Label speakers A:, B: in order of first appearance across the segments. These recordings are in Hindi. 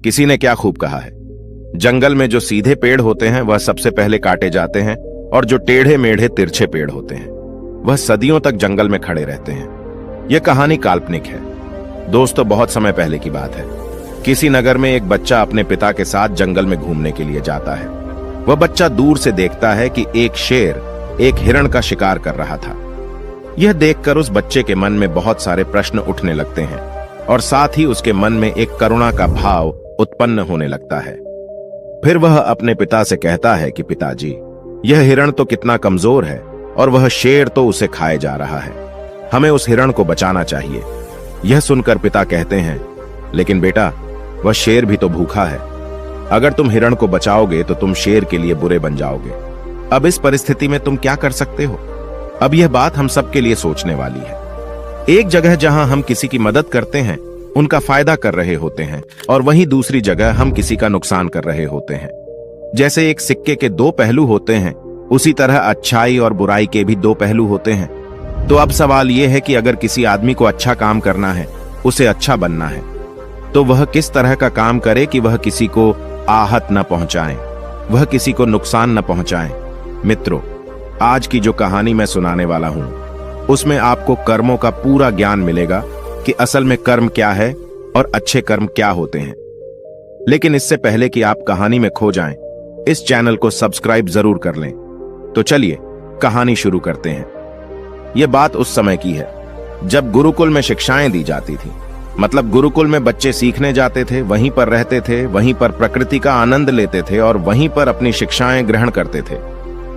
A: किसी ने क्या खूब कहा है, जंगल में जो सीधे पेड़ होते हैं वह सबसे पहले काटे जाते हैं और जो टेढ़े मेढ़े तिरछे पेड़ होते हैं वह सदियों तक जंगल में खड़े रहते हैं। यह कहानी काल्पनिक है दोस्तों, बहुत समय पहले की बात है। किसी नगर में एक बच्चा अपने पिता के साथ जंगल में घूमने के लिए जाता है। वह बच्चा दूर से देखता है कि एक शेर एक हिरण का शिकार कर रहा था। यह देखकर उस बच्चे के मन में बहुत सारे प्रश्न उठने लगते हैं और साथ ही उसके मन में एक करुणा का भाव उत्पन्न होने लगता है। फिर वह अपने पिता से कहता है कि पिताजी, यह हिरण तो कितना कमजोर है और वह शेर तो उसे खाए जा रहा है। हमें उस हिरण को बचाना चाहिए। यह सुनकर पिता कहते हैं, लेकिन बेटा, वह शेर भी तो भूखा है। अगर तुम हिरण को बचाओगे तो तुम शेर के लिए बुरे बन जाओगे। अब इस परिस्थिति में तुम क्या कर सकते हो? अब यह बात हम सबके लिए सोचने वाली है। एक जगह जहां हम किसी की मदद करते हैं, उनका फायदा कर रहे होते हैं, और वहीं दूसरी जगह हम किसी का नुकसान कर रहे होते हैं। जैसे एक सिक्के के दो पहलू होते हैं, उसी तरह अच्छाई और बुराई के भी दो पहलू होते हैं। तो अब सवाल यह है कि अगर किसी आदमी को अच्छा काम करना है, उसे अच्छा बनना है, तो वह किस तरह का काम करे कि वह किसी को आहत न पहुंचाए, वह किसी को नुकसान न पहुंचाए। मित्रों, आज की जो कहानी मैं सुनाने वाला हूं, उसमें आपको कर्मों का पूरा ज्ञान मिलेगा कि असल में कर्म क्या है और अच्छे कर्म क्या होते हैं। लेकिन इससे पहले कि आप कहानी में खो जाएं, इस चैनल को सब्सक्राइब जरूर कर लें। तो चलिए कहानी शुरू करते हैं। यह बात उस समय की है जब गुरुकुल में शिक्षाएं दी जाती थी। मतलब गुरुकुल में बच्चे सीखने जाते थे, वहीं पर रहते थे, वहीं पर प्रकृति का आनंद लेते थे और वहीं पर अपनी शिक्षाएं ग्रहण करते थे।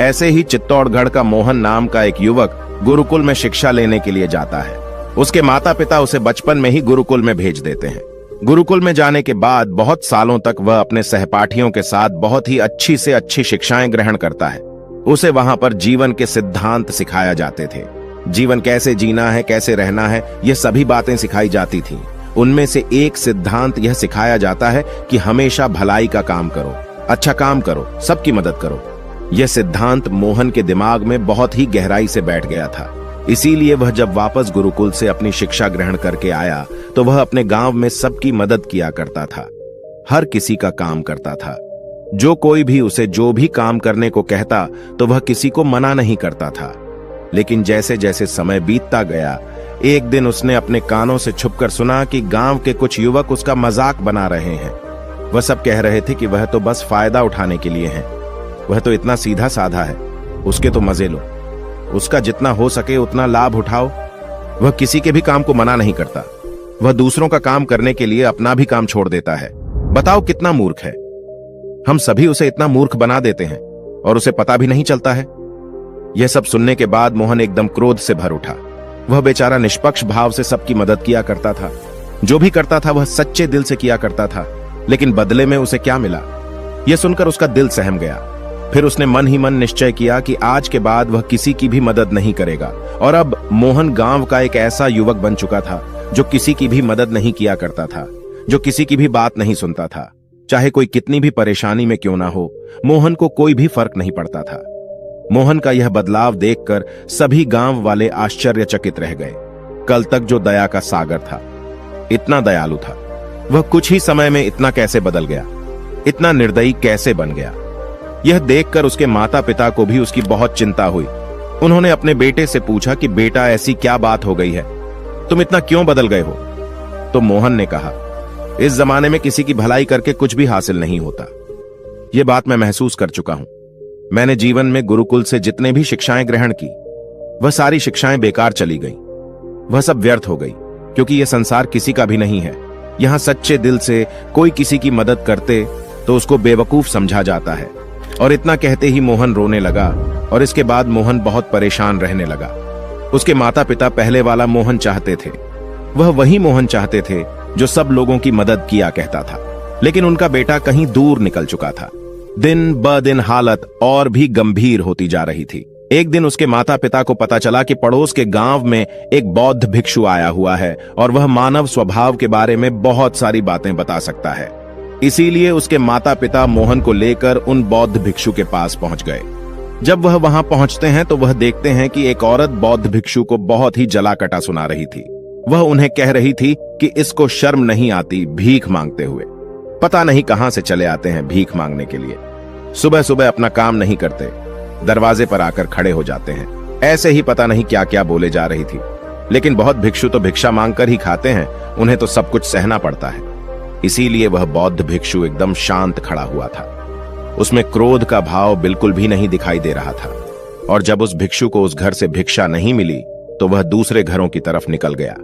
A: ऐसे ही चित्तौड़गढ़ का मोहन नाम का एक युवक गुरुकुल में शिक्षा लेने के लिए जाता है। उसके माता पिता उसे बचपन में ही गुरुकुल में भेज देते हैं। गुरुकुल में जाने के बाद बहुत सालों तक वह अपने सहपाठियों के साथ बहुत ही अच्छी से अच्छी शिक्षाएं ग्रहण करता है। उसे वहां पर जीवन के सिद्धांत सिखाया जाते थे। जीवन कैसे जीना है, कैसे रहना है, यह सभी बातें सिखाई जाती थी। उनमें से एक सिद्धांत यह सिखाया जाता है कि हमेशा भलाई का काम करो, अच्छा काम करो, सबकी मदद करो। यह सिद्धांत मोहन के दिमाग में बहुत ही गहराई से बैठ गया था। इसीलिए वह जब वापस गुरुकुल से अपनी शिक्षा ग्रहण करके आया तो वह अपने गांव में सबकी मदद किया करता था, हर किसी का काम करता था। जो कोई भी उसे जो भी काम करने को कहता तो वह किसी को मना नहीं करता था। लेकिन जैसे जैसे समय बीतता गया, एक दिन उसने अपने कानों से छुपकर सुना कि गांव के कुछ युवक उसका मजाक बना रहे हैं। वह सब कह रहे थे कि वह तो बस फायदा उठाने के लिए है, वह तो इतना सीधा साधा है, उसके तो मजे लो, उसका जितना हो सके उतना लाभ उठाओ। वह किसी के भी काम को मना नहीं करता, वह दूसरों का काम करने के लिए अपना भी काम छोड़ देता है। बताओ कितना मूर्ख है। हम सभी उसे इतना मूर्ख बना देते हैं और उसे पता भी नहीं चलता है। यह सब सुनने के बाद मोहन एकदम क्रोध से भर उठा। वह बेचारा निष्पक्ष भाव से सबकी मदद किया करता था। जो भी करता था वह सच्चे दिल से किया करता था, लेकिन बदले में उसे क्या मिला, यह सुनकर उसका दिल सहम गया। फिर उसने मन ही मन निश्चय किया कि आज के बाद वह किसी की भी मदद नहीं करेगा। और अब मोहन गांव का एक ऐसा युवक बन चुका था जो किसी की भी मदद नहीं किया करता था, जो किसी की भी बात नहीं सुनता था। चाहे कोई कितनी भी परेशानी में क्यों ना हो, मोहन को कोई भी फर्क नहीं पड़ता था। मोहन का यह बदलाव देखकर सभी गांव वाले आश्चर्यचकित रह गए। कल तक जो दया का सागर था, इतना दयालु था, वह कुछ ही समय में इतना कैसे बदल गया, इतना निर्दयी कैसे बन गया। यह देखकर उसके माता पिता को भी उसकी बहुत चिंता हुई। उन्होंने अपने बेटे से पूछा कि बेटा, ऐसी क्या बात हो गई है, तुम इतना क्यों बदल गए हो? तो मोहन ने कहा, इस जमाने में किसी की भलाई करके कुछ भी हासिल नहीं होता। यह बात मैं महसूस कर चुका हूं। मैंने जीवन में गुरुकुल से जितने भी शिक्षाएं ग्रहण की, वह सारी शिक्षाएं बेकार चली गईं। वह सब व्यर्थ हो गई, क्योंकि यह संसार किसी का भी नहीं है। यहां सच्चे दिल से कोई किसी की मदद करते तो उसको बेवकूफ समझा जाता है। और इतना कहते ही मोहन रोने लगा और इसके बाद मोहन बहुत परेशान रहने लगा। उसके माता पिता पहले वाला मोहन चाहते थे, वह वही मोहन चाहते थे जो सब लोगों की मदद किया कहता था। लेकिन उनका बेटा कहीं दूर निकल चुका था। दिन ब दिन हालत और भी गंभीर होती जा रही थी। एक दिन उसके माता पिता को पता चला कि पड़ोस के गांव में एक बौद्ध भिक्षु आया हुआ है और वह मानव स्वभाव के बारे में बहुत सारी बातें बता सकता है। इसीलिए उसके माता पिता मोहन को लेकर उन बौद्ध भिक्षु के पास पहुंच गए। जब वह वहां पहुंचते हैं तो वह देखते हैं कि एक औरत बौद्ध भिक्षु को बहुत ही जलाकटा सुना रही थी। वह उन्हें कह रही थी कि इसको शर्म नहीं आती भीख मांगते हुए। पता नहीं कहां से चले आते हैं भीख मांगने के लिए। सुबह सुबह अपना काम नहीं करते, दरवाजे पर आकर खड़े हो जाते हैं। ऐसे ही पता नहीं क्या क्या बोले जा रही थी। लेकिन बहुत भिक्षु तो भिक्षा मांगकर ही खाते हैं, उन्हें तो सब कुछ सहना पड़ता है। इसीलिए वह बौद्ध भिक्षु एकदम शांत खड़ा हुआ था। उसमें क्रोध का भाव बिल्कुल भी नहीं दिखाई दे रहा था। और जब उस भिक्षु को उस घर से भिक्षा नहीं मिली तो वह दूसरे घरों की तरफ निकल गया।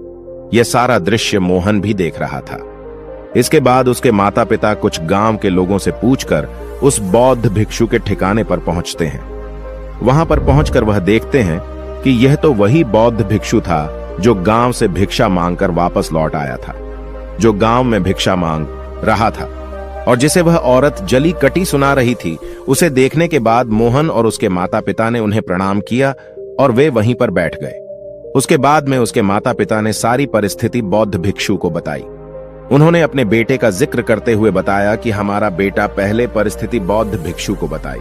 A: यह सारा दृश्य मोहन भी देख रहा था। इसके बाद उसके माता पिता कुछ गांव के लोगों से पूछकर उस बौद्ध भिक्षु के ठिकाने पर पहुंचते हैं। वहां पर पहुंचकर वह देखते हैं कि यह तो वही बौद्ध भिक्षु था जो गांव से भिक्षा मांगकर वापस लौट आया था, जो गांव में भिक्षा मांग रहा था और जिसे वह औरत जली कटी सुना रही थी। उसे देखने के बाद मोहन और उसके माता पिता ने उन्हें प्रणाम किया और वे वहीं पर बैठ गए। उसके बाद में उसके माता पिता ने सारी परिस्थिति बौद्ध भिक्षु को बताई। उन्होंने अपने बेटे का जिक्र करते हुए बताया कि हमारा बेटा पहले परिस्थिति बौद्ध भिक्षु को बताई।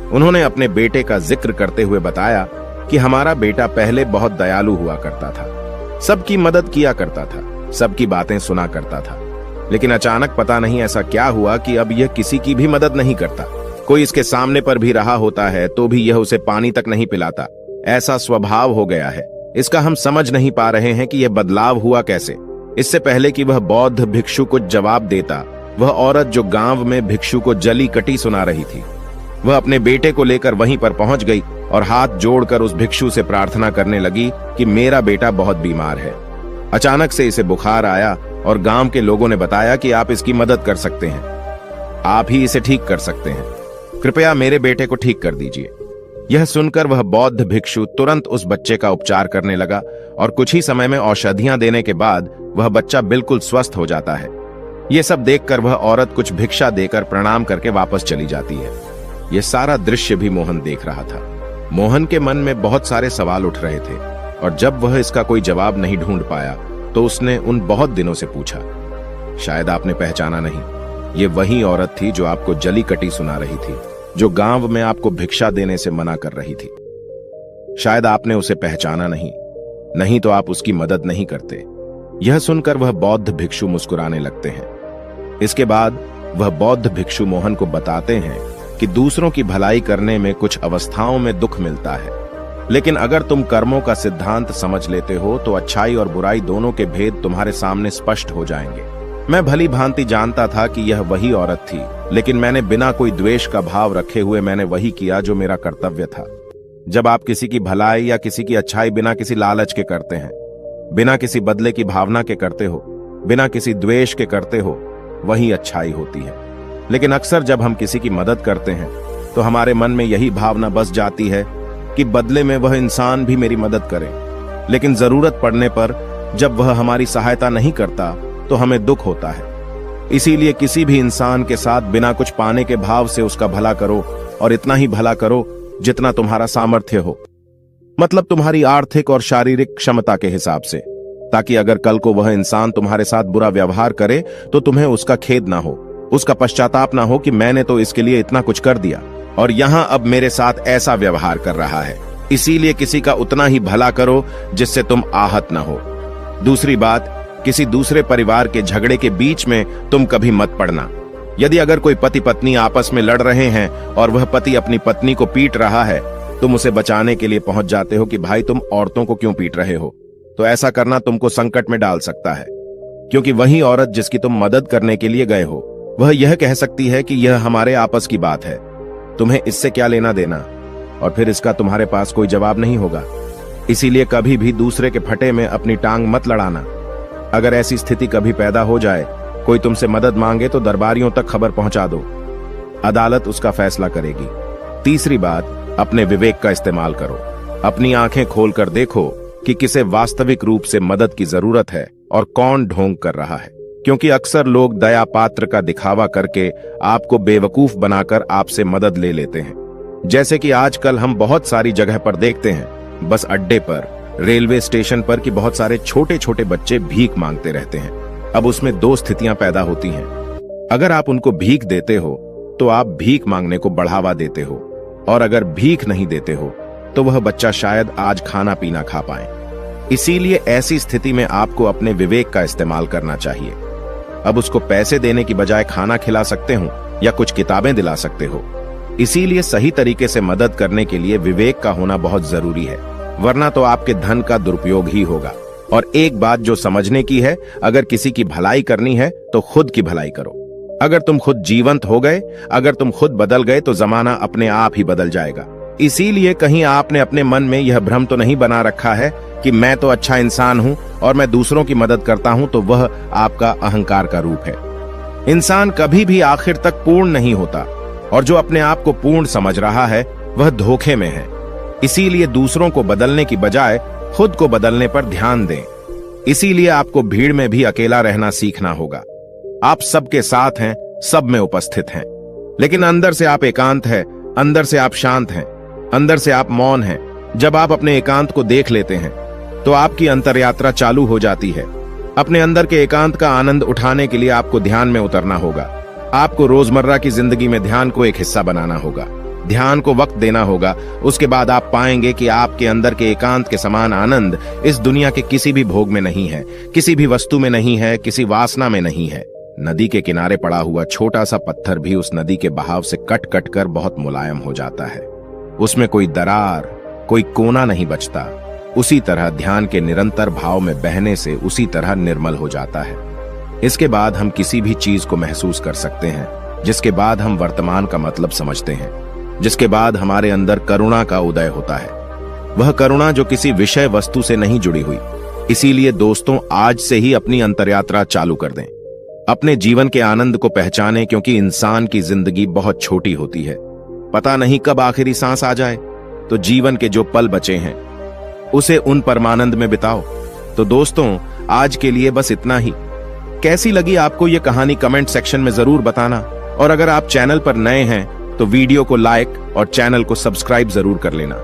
A: उन्होंने अपने बेटे का जिक्र करते हुए बताया कि हमारा बेटा पहले बहुत दयालु हुआ करता था, सबकी मदद किया करता था, सबकी बातें सुना करता था। लेकिन अचानक पता नहीं ऐसा क्या हुआ कि अब यह किसी की भी मदद नहीं करता। कोई इसके सामने पर भी रहा होता है तो भी यह उसे पानी तक नहीं पिलाता। ऐसा स्वभाव हो गया है। इसका हम समझ नहीं पा रहे हैं कि यह बदलाव हुआ कैसे। इससे पहले कि वह बौद्ध भिक्षु को जवाब देता, वह औरत जो गांव में भिक्षु को जली कटी सुना रही थी, वह अपने बेटे को लेकर वहीं पर पहुंच गई और हाथ जोड़कर उस भिक्षु से प्रार्थना करने लगी कि मेरा बेटा बहुत बीमार है। अचानक से इसे बुखार आया और गांव के लोगों ने बताया कि आप इसकी मदद कर सकते हैं, आप ही इसे ठीक कर सकते हैं, कृपया मेरे बेटे को ठीक कर दीजिए। यह सुनकर वह बौद्ध भिक्षु तुरंत उस बच्चे का उपचार करने लगा और कुछ ही समय में औषधियां देने के बाद वह बच्चा बिल्कुल स्वस्थ हो जाता है। यह सब देखकर वह औरत कुछ भिक्षा देकर प्रणाम करके वापस चली जाती है। यह सारा दृश्य भी मोहन देख रहा था। मोहन के मन में बहुत सारे सवाल उठ रहे थे और जब वह इसका कोई जवाब नहीं ढूंढ पाया तो उसने उन बहुत दिनों से पूछा, शायद आपने पहचाना नहीं, ये वही औरत थी जो आपको जली कटी सुना रही थी, जो गांव में आपको भिक्षा देने से मना कर रही थी। शायद आपने उसे पहचाना नहीं तो आप उसकी मदद नहीं करते। यह सुनकर वह बौद्ध भिक्षु मुस्कुराने लगते हैं। इसके बाद वह बौद्ध भिक्षु मोहन को बताते हैं कि दूसरों की भलाई करने में कुछ अवस्थाओं में दुख मिलता है, लेकिन अगर तुम कर्मों का सिद्धांत समझ लेते हो तो अच्छाई और बुराई दोनों के भेद तुम्हारे सामने स्पष्ट हो जाएंगे। मैं भली भांति जानता था कि यह वही औरत थी, लेकिन मैंने बिना कोई द्वेष का भाव रखे हुए मैंने वही किया जो मेरा कर्तव्य था। जब आप किसी की भलाई या किसी की अच्छाई बिना किसी लालच के करते हैं, बिना किसी बदले की भावना के करते हो, बिना किसी द्वेष के करते हो, वही अच्छाई होती है। लेकिन अक्सर जब हम किसी की मदद करते हैं तो हमारे मन में यही भावना बस जाती है कि बदले में वह इंसान भी मेरी मदद करे। लेकिन जरूरत पड़ने पर जब वह हमारी सहायता नहीं करता तो हमें दुख होता है। इसीलिए किसी भी इंसान के साथ बिना कुछ पाने के भाव से उसका भला करो और इतना ही भला करो जितना तुम्हारा सामर्थ्य हो, मतलब तुम्हारी आर्थिक और शारीरिक क्षमता के हिसाब से, ताकि अगर कल को वह इंसान तुम्हारे साथ बुरा व्यवहार करे तो तुम्हें उसका खेद ना हो, उसका पश्चाताप ना हो कि मैंने तो इसके लिए इतना कुछ कर दिया और यहां अब मेरे साथ ऐसा व्यवहार कर रहा है। इसीलिए किसी का उतना ही भला करो जिससे तुम आहत ना हो। दूसरी बात, किसी दूसरे परिवार के झगड़े के बीच में तुम कभी मत पड़ना। यदि अगर कोई पति पत्नी आपस में लड़ रहे हैं और वह पति अपनी पत्नी को पीट रहा है, तुम उसे बचाने के लिए पहुंच जाते हो कि भाई तुम औरतों को क्यों पीट रहे हो, तो ऐसा करना तुमको संकट में डाल सकता है, क्योंकि वही औरत जिसकी तुम मदद करने के लिए गए हो वह यह कह सकती है कि यह हमारे आपस की बात है, तुम्हें इससे क्या लेना देना, और फिर इसका तुम्हारे पास कोई जवाब नहीं होगा। इसीलिए कभी भी दूसरे के फटे में अपनी टांग मत लड़ाना। अगर ऐसी स्थिति कभी पैदा हो जाए, कोई तुमसे मदद मांगे तो दरबारियों तक खबर पहुंचा दो, अदालत उसका फैसला करेगी। तीसरी बात, अपने विवेक का इस्तेमाल करो। अपनी आंखें खोलकर देखो कि किसे वास्तविक रूप से मदद की जरूरत है और कौन ढोंग कर रहा है, क्योंकि अक्सर लोग दया पात्र का दिखावा करके आपको बेवकूफ बनाकर आपसे मदद ले लेते हैं। जैसे कि आजकल हम बहुत सारी जगह पर देखते हैं, बस अड्डे पर, रेलवे स्टेशन पर, कि बहुत सारे छोटे छोटे बच्चे भीख मांगते रहते हैं। अब उसमें दो स्थितियां पैदा होती हैं। अगर आप उनको भीख देते हो तो आप भीख मांगने को बढ़ावा देते हो, और अगर भीख नहीं देते हो तो वह बच्चा शायद आज खाना पीना खा पाए। इसीलिए ऐसी स्थिति में आपको अपने विवेक का इस्तेमाल करना चाहिए। अब उसको पैसे देने की बजाय खाना खिला सकते हो या कुछ किताबें दिला सकते हो। इसीलिए सही तरीके से मदद करने के लिए विवेक का होना बहुत जरूरी है, वरना तो आपके धन का दुरुपयोग ही होगा। और एक बात जो समझने की है, अगर किसी की भलाई करनी है तो खुद की भलाई करो। अगर तुम खुद जीवंत हो गए, अगर तुम खुद बदल गए तो जमाना अपने आप ही बदल जाएगा। इसीलिए कहीं आपने अपने मन में यह भ्रम तो नहीं बना रखा है कि मैं तो अच्छा इंसान हूं और मैं दूसरों की मदद करता हूं, तो वह आपका अहंकार का रूप है। इंसान कभी भी आखिर तक पूर्ण नहीं होता, और जो अपने आप को पूर्ण समझ रहा है वह धोखे में है। इसीलिए दूसरों को बदलने की बजाय खुद को बदलने पर ध्यान दें। इसीलिए आपको भीड़ में भी अकेला रहना सीखना होगा। आप सबके साथ हैं, सब में उपस्थित हैं, लेकिन अंदर से आप एकांत हैं, अंदर से आप शांत हैं, अंदर से आप मौन हैं। जब आप अपने एकांत को देख लेते हैं तो आपकी अंतर यात्रा चालू हो जाती है। अपने अंदर के एकांत का आनंद उठाने के लिए आपको ध्यान में उतरना होगा। आपको रोजमर्रा की जिंदगी में ध्यान को एक हिस्सा बनाना होगा, ध्यान को वक्त देना होगा। उसके बाद आप पाएंगे कि आपके अंदर के एकांत के समान आनंद इस दुनिया के किसी भी भोग में नहीं है, किसी भी वस्तु में नहीं है, किसी वासना में नहीं है। नदी के किनारे पड़ा हुआ छोटा सा पत्थर भी उस नदी के बहाव से कट कट कर बहुत मुलायम हो जाता है। उसमें कोई दरार, कोई कोना नहीं बचता। उसी तरह ध्यान के निरंतर भाव में बहने से उसी तरह निर्मल हो जाता है। इसके बाद हम किसी भी चीज को महसूस कर सकते हैं, जिसके बाद हम वर्तमान का मतलब समझते हैं, जिसके बाद हमारे अंदर करुणा का उदय होता है। वह करुणा जो किसी विषय वस्तु से नहीं जुड़ी हुई। इसीलिए दोस्तों, आज से ही अपनी अंतरयात्रा चालू कर दें। अपने जीवन के आनंद को पहचानें, क्योंकि इंसान की जिंदगी बहुत छोटी होती है। पता नहीं कब आखिरी सांस आ जाए, तो जीवन के जो पल बचे हैं उसे उन परमानंद में बिताओ। तो दोस्तों, आज के लिए बस इतना ही। कैसी लगी आपको ये कहानी कमेंट सेक्शन में जरूर बताना, और अगर आप चैनल पर नए हैं तो वीडियो को लाइक और चैनल को सब्सक्राइब जरूर कर लेना।